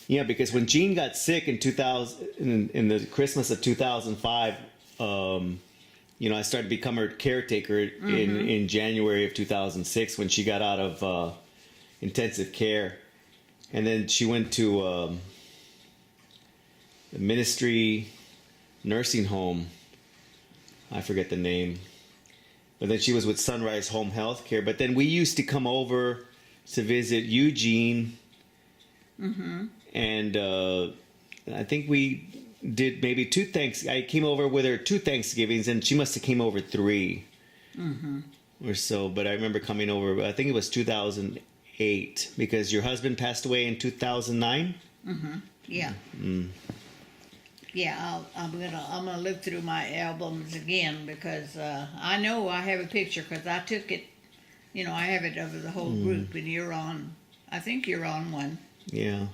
Yeah, because when Jean got sick in 2000, in the Christmas of 2005, I started to become her caretaker in January of 2006 when she got out of intensive care. And then she went to the ministry nursing home. I forget the name. But then she was with Sunrise Home Health Care. But then we used to come over to visit Eugene. And I think we did maybe I came over with her 2 Thanksgivings, and she must have came over 3 or so. But I remember coming over, I think it was 2008, because your husband passed away in 2009. Yeah. Yeah, I'm gonna look through my albums again, because I know I have a picture, because I took it. I have it of the whole group, and you're on. I think you're on one. Yeah.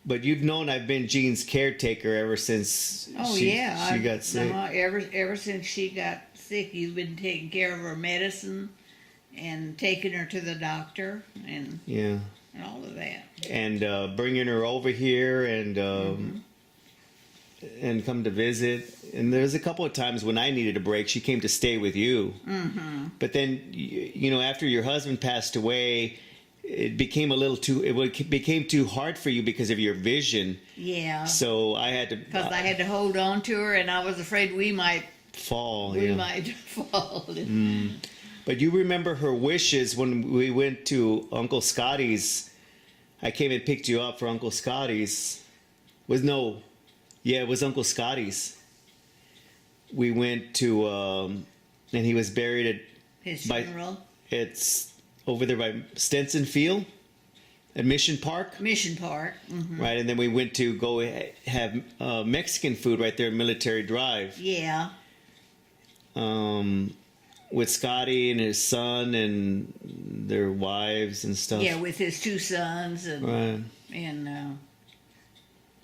But you've known I've been Jean's caretaker ever since she got sick. Ever since she got sick, you've been taking care of her medicine and taking her to the doctor and all of that. And bringing her over here and come to visit. And there's a couple of times when I needed a break, she came to stay with you. But then, after your husband passed away, it became became too hard for you because of your vision. Yeah. So I had to... Because I had to hold on to her, and I was afraid we might... fall. We might fall. But you remember her wishes when we went to Uncle Scotty's. I came and picked you up for Uncle Scotty's. It was Uncle Scotty's. We went to... and he was buried at... His funeral? It's... over there by Stenson Field at Mission Park. Mission Park. Right, and then we went to go have Mexican food right there at Military Drive. Yeah. With Scotty and his son and their wives and stuff. Yeah, with his 2 sons and right. And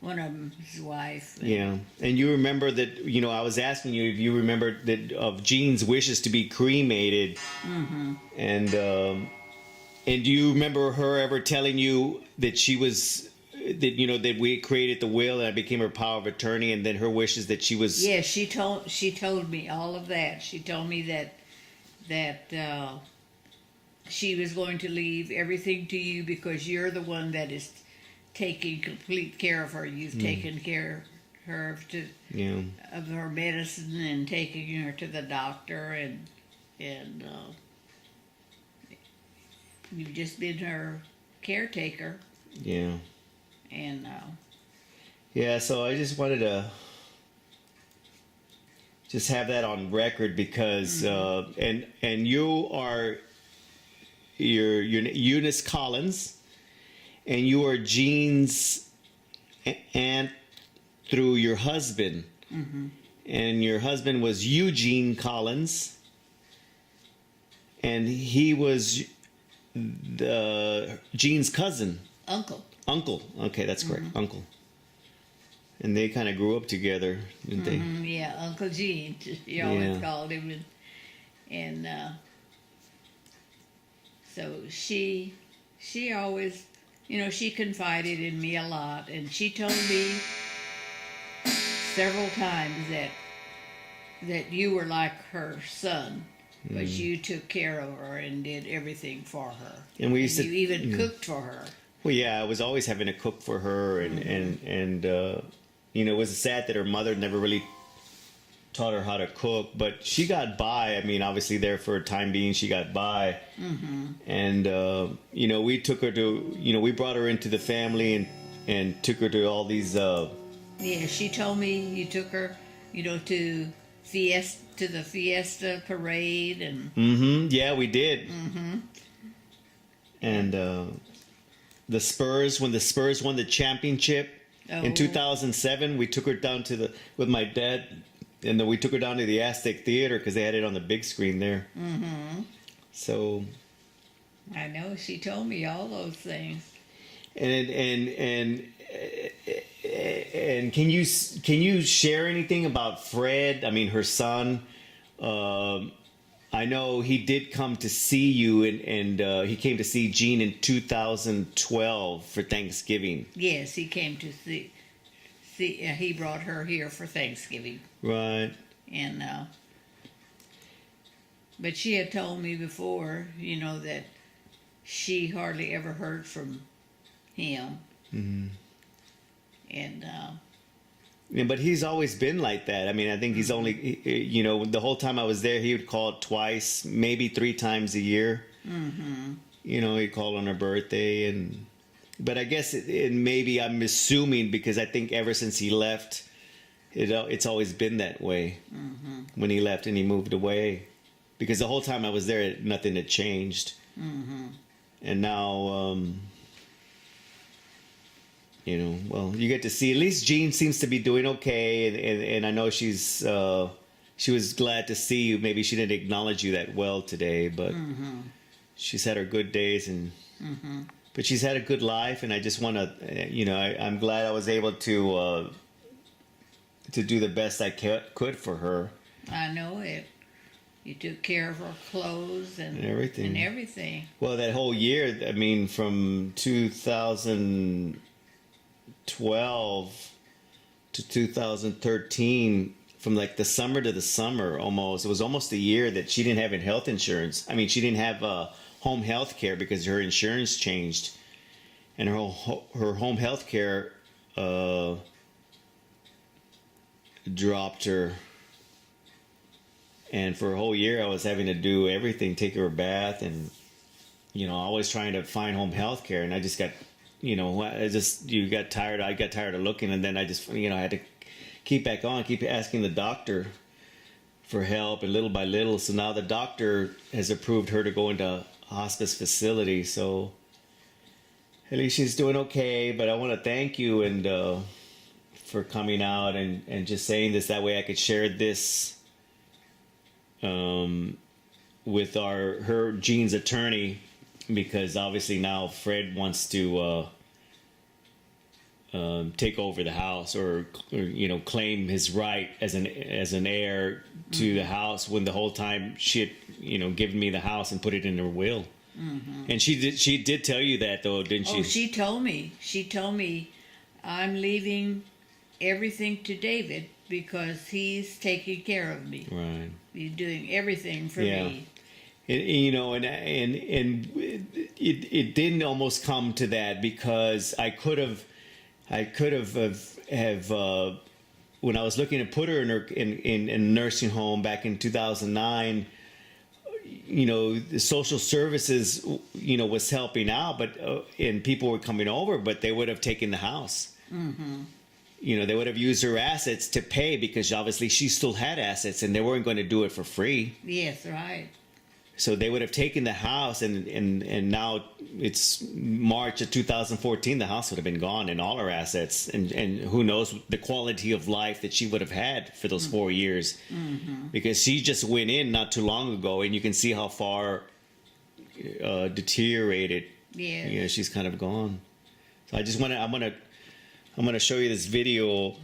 one of them, his wife. Yeah, and you remember that, I was asking you if you remember that of Jean's wishes to be cremated. And do you remember her ever telling you that she was, that we created the will and I became her power of attorney, and then her wishes that she was... Yeah, she told me all of that. She told me that she was going to leave everything to you because you're the one that is taking complete care of her. You've taken care of her of her medicine and taking her to the doctor, and you've just been her caretaker. Yeah. And so I just wanted to just have that on record because and you're Eunice Collins, and you are Jean's aunt through your husband. And your husband was Eugene Collins, and he was Jean's cousin. Uncle. Okay, that's correct. Uncle. And they kind of grew up together, didn't they? Yeah, Uncle Gene. You always called him. And so she always, she confided in me a lot. And she told me several times that you were like her son. But you took care of her and did everything for her. And you even cooked for her. Well, yeah, I was always having to cook for her, and it was sad that her mother never really taught her how to cook, but she got by. I mean, obviously there for a time being, she got by. And, we took her to, we brought her into the family and took her to all these... Yeah, she told me you took her, to the Fiesta parade and... Yeah, we did. And the Spurs, when the Spurs won the championship in 2007, we took her down with my dad, and then we took her down to the Aztec Theater because they had it on the big screen there. So... I know, she told me all those things. And can you share anything about Fred? I mean, her son. I know he did come to see you, and he came to see Jean in 2012 for Thanksgiving. Yes, he came to see. He brought her here for Thanksgiving, Right. and but she had told me before, that she hardly ever heard from him, Mm-hmm. and Yeah, but he's always been like that. I mean, I think he's only, the whole time I was there, he would call twice, maybe 3 times a year. mm-hmm. He'd call on her birthday, but I guess maybe I'm assuming because I think ever since he left, it's always been that way. Mm-hmm. When he left and he moved away, because the whole time I was there, nothing had changed, Mm-hmm. and now. Well, you get to see at least Jean seems to be doing okay, and I know she was glad to see you. Maybe she didn't acknowledge you that well today, but Mm-hmm. she's had her good days, Mm-hmm. but she's had a good life, and I just want to, I'm glad I was able to do the best I could for her. I know it. You took care of her clothes and everything. And everything. Well, that whole year, I mean, from 2012 to 2013, from like the summer to the summer, almost, it was almost a year that she didn't have health insurance. I mean, she didn't have home health care because her insurance changed, and her home health care dropped her. And for a whole year, I was having to do everything, take her a bath, and always trying to find home health care. And I just got, I got tired. I got tired of looking, and then I just, I had to keep asking the doctor for help, and little by little. So now the doctor has approved her to go into a hospice facility. So at least she's doing okay. But I want to thank you and for coming out and just saying this. That way I could share this with her Jean's attorney, because obviously now Fred wants to take over the house or claim his right as an heir to the house, when the whole time she had given me the house and put it in her will. Mm-hmm. And she did tell you that, though, didn't she? Oh, she told me I'm leaving everything to David because he's taking care of me. Right. He's doing everything for me. And it didn't almost come to that, because I could have when I was looking to put her in a nursing home back in 2009, the social services was helping out, but and people were coming over, but they would have taken the house. Mm-hmm. They would have used her assets to pay, because obviously she still had assets, and they weren't going to do it for free. Yes, right. So they would have taken the house, and now it's March of 2014. The house would have been gone, and all her assets, and who knows the quality of life that she would have had for those 4 years, mm-hmm. because she just went in not too long ago, and you can see how far deteriorated. Yeah. She's kind of gone. So I'm gonna show you this video